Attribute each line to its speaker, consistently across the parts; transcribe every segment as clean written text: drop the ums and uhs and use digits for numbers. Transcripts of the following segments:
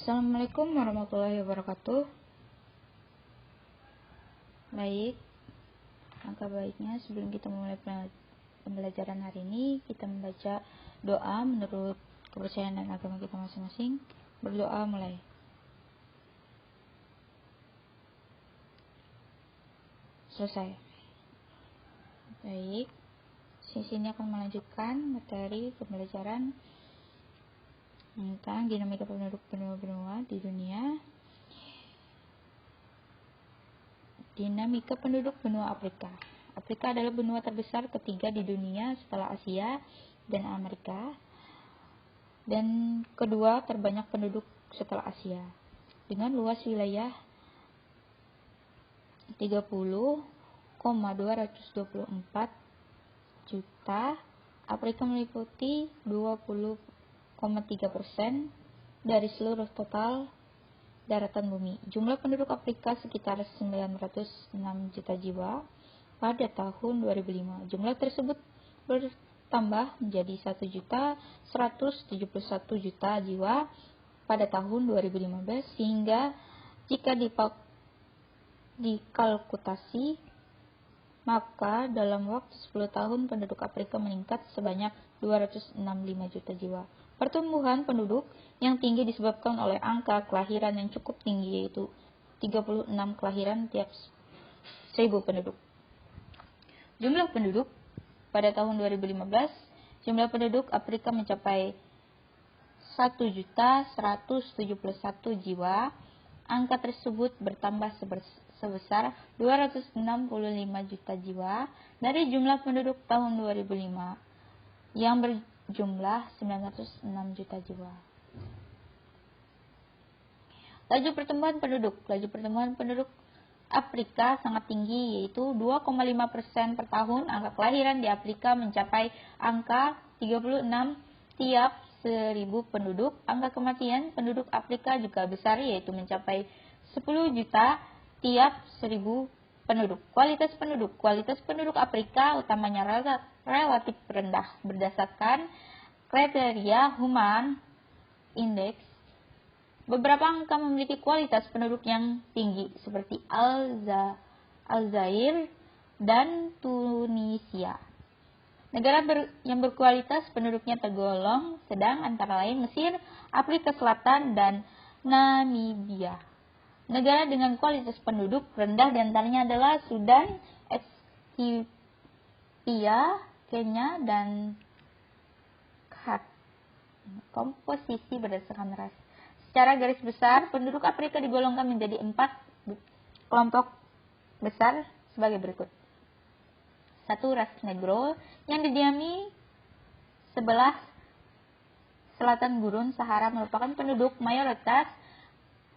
Speaker 1: Assalamualaikum warahmatullahi wabarakatuh. Baik, angka baiknya sebelum kita mulai pembelajaran hari ini, kita membaca doa menurut kepercayaan dan agama kita masing-masing. Berdoa mulai. Selesai. Baik, sesi ini akan melanjutkan materi pembelajaran tentang dinamika penduduk benua-benua di dunia. Dinamika penduduk benua Afrika. Afrika adalah benua terbesar ketiga di dunia setelah Asia dan Amerika, dan kedua terbanyak penduduk setelah Asia, dengan luas wilayah 30,224 juta. Afrika meliputi 20,3% dari seluruh total daratan bumi. Jumlah penduduk Afrika sekitar 906 juta jiwa pada tahun 2005. Jumlah tersebut bertambah menjadi 1.171 juta jiwa pada tahun 2015, sehingga jika dikalkulasi, maka dalam waktu 10 tahun penduduk Afrika meningkat sebanyak 265 juta jiwa. Pertumbuhan penduduk yang tinggi disebabkan oleh angka kelahiran yang cukup tinggi, yaitu 36 kelahiran tiap 1000 penduduk. Jumlah penduduk pada tahun 2015, jumlah penduduk Afrika mencapai 1.171 jiwa. Angka tersebut bertambah sebesar 265 juta jiwa dari jumlah penduduk tahun 2005 yang berjumlah 906 juta jiwa. Laju pertumbuhan penduduk. Laju pertumbuhan penduduk Afrika sangat tinggi, yaitu 2,5% per tahun. Angka kelahiran di Afrika mencapai angka 36 tiap 1000 penduduk. Angka kematian penduduk Afrika juga besar, yaitu mencapai 10 juta tiap 1000 penduduk. Kualitas penduduk. Kualitas penduduk Afrika utamanya relatif rendah berdasarkan kriteria Human Index. Beberapa angka memiliki kualitas penduduk yang tinggi, seperti Aljazair dan Tunisia. Negara yang berkualitas penduduknya tergolong sedang antara lain Mesir, Afrika Selatan, dan Namibia. Negara dengan kualitas penduduk rendah diantaranya adalah Sudan, Ethiopia, Kenya, dan Chad. Komposisi berdasarkan ras. Secara garis besar, penduduk Afrika digolongkan menjadi 4 kelompok besar sebagai berikut. 1. Ras Negro yang didiami sebelah selatan Gurun Sahara merupakan penduduk mayoritas.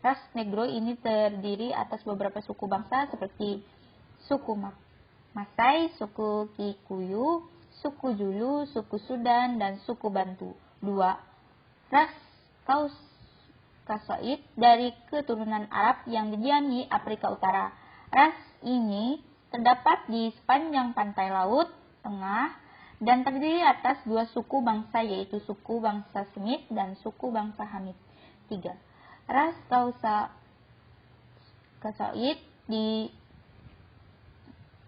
Speaker 1: Ras Negro ini terdiri atas beberapa suku bangsa seperti suku Masai, suku Kikuyu, suku Zulu, suku Sudan, dan suku Bantu. 2. Ras Kaukasoid dari keturunan Arab yang didiami Afrika Utara. Ras ini terdapat di sepanjang pantai Laut Tengah dan terdiri atas 2 suku bangsa, yaitu suku bangsa Semit dan suku bangsa Hamid. 3. Ras Kaukasoid di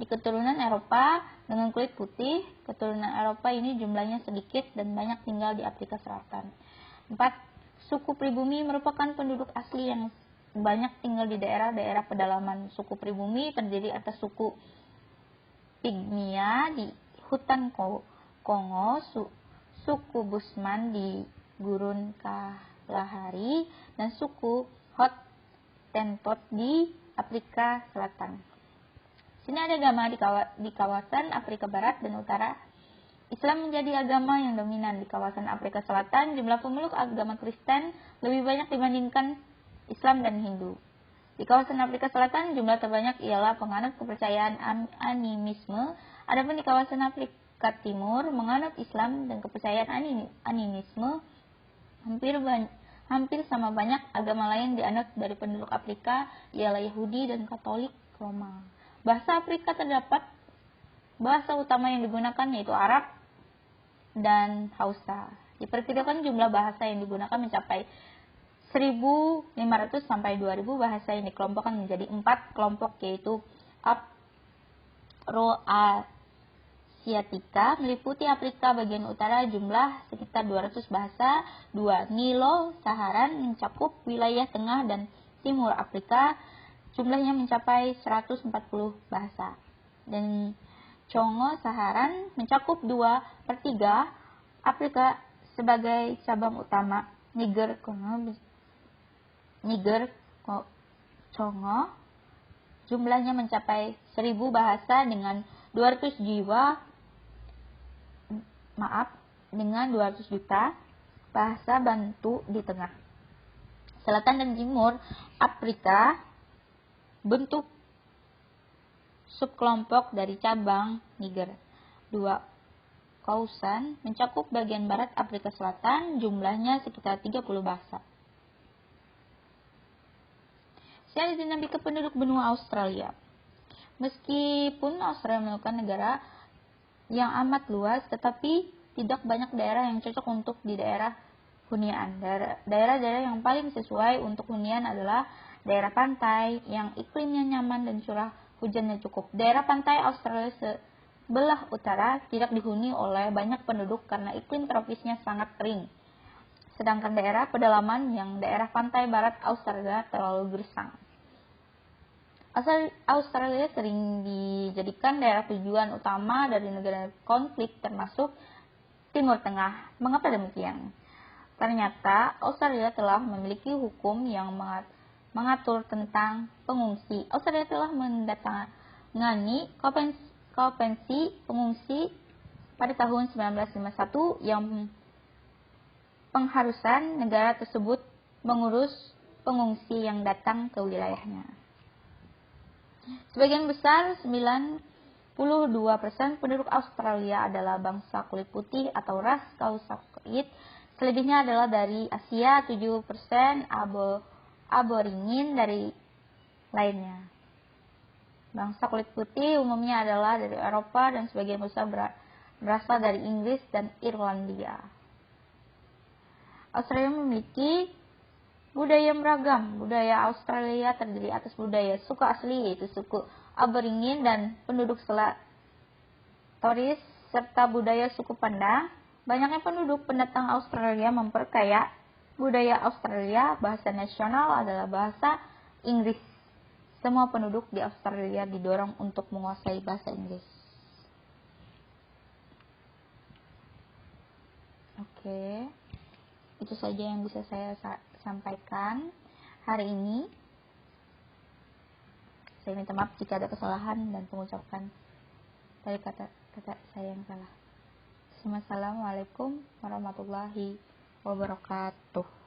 Speaker 1: keturunan Eropa dengan kulit putih. Keturunan Eropa ini jumlahnya sedikit dan banyak tinggal di Afrika Selatan. 4. Suku pribumi merupakan penduduk asli yang banyak tinggal di daerah-daerah pedalaman. Suku pribumi terdiri atas suku Pygmia di hutan Kongo, suku Busman di gurun Kalahari, dan suku Hottentot di Afrika Selatan. Sini ada agama di kawasan Afrika Barat dan Utara. Islam menjadi agama yang dominan di kawasan Afrika Selatan. Jumlah pemeluk agama Kristen lebih banyak dibandingkan Islam dan Hindu. Di kawasan Afrika Selatan, jumlah terbanyak ialah penganut kepercayaan animisme. Adapun di kawasan Afrika Timur, menganut Islam dan kepercayaan animisme. Hampir sama banyak agama lain dianut dari penduduk Afrika, ialah Yahudi dan Katolik Roma. Bahasa Afrika terdapat bahasa utama yang digunakan yaitu Arab dan Hausa. Diperkirakan jumlah bahasa yang digunakan mencapai 1.500 sampai 2.000 bahasa yang dikelompokkan menjadi 4 kelompok, yaitu Afroasiatika meliputi Afrika bagian utara, jumlah sekitar 200 bahasa. 2. Nilo-Saharan mencakup wilayah tengah dan timur Afrika, jumlahnya mencapai 140 bahasa. Dan Congo-Saharan mencakup 2/3 Afrika sebagai cabang utama. Niger-Congo jumlahnya mencapai 1.000 bahasa dengan 200 juta bahasa Bantu di tengah. Selatan dan timur Afrika bentuk subkelompok dari cabang Niger. 2. Kausan mencakup bagian barat Afrika Selatan, jumlahnya sekitar 30 bahasa. Sejarah dinamika penduduk benua Australia. Meskipun Australia merupakan negara yang amat luas, tetapi tidak banyak daerah yang cocok untuk di daerah hunian. Daerah-daerah yang paling sesuai untuk hunian adalah daerah pantai yang iklimnya nyaman dan curah hujannya cukup. Daerah pantai Australia sebelah utara tidak dihuni oleh banyak penduduk karena iklim tropisnya sangat kering. Sedangkan daerah pedalaman yang daerah pantai barat Australia terlalu gersang. Australia sering dijadikan daerah tujuan utama dari negara konflik termasuk Timur Tengah. Mengapa demikian? Ternyata Australia telah memiliki hukum yang mengatur tentang pengungsi. Australia telah mendatangani konvensi pengungsi pada tahun 1951 yang pengharusan negara tersebut mengurus pengungsi yang datang ke wilayahnya. Sebagian besar 92% penduduk Australia adalah bangsa kulit putih atau ras Caucasoid. Selebihnya adalah dari Asia, 7% aborigin dari lainnya. Bangsa kulit putih umumnya adalah dari Eropa dan sebagian besar berasal dari Inggris dan Irlandia. Australia memiliki budaya beragam. Budaya Australia terdiri atas budaya suku asli, yaitu suku aborigin dan penduduk Torres, serta budaya suku Pandang. Banyaknya penduduk pendatang Australia memperkaya budaya Australia. Bahasa nasional adalah bahasa Inggris. Semua penduduk di Australia didorong untuk menguasai bahasa Inggris. Oke, itu saja yang bisa saya sampaikan hari ini. Saya minta maaf jika ada kesalahan dan pengucapan dari kata-kata saya yang salah. Assalamualaikum warahmatullahi wabarakatuh.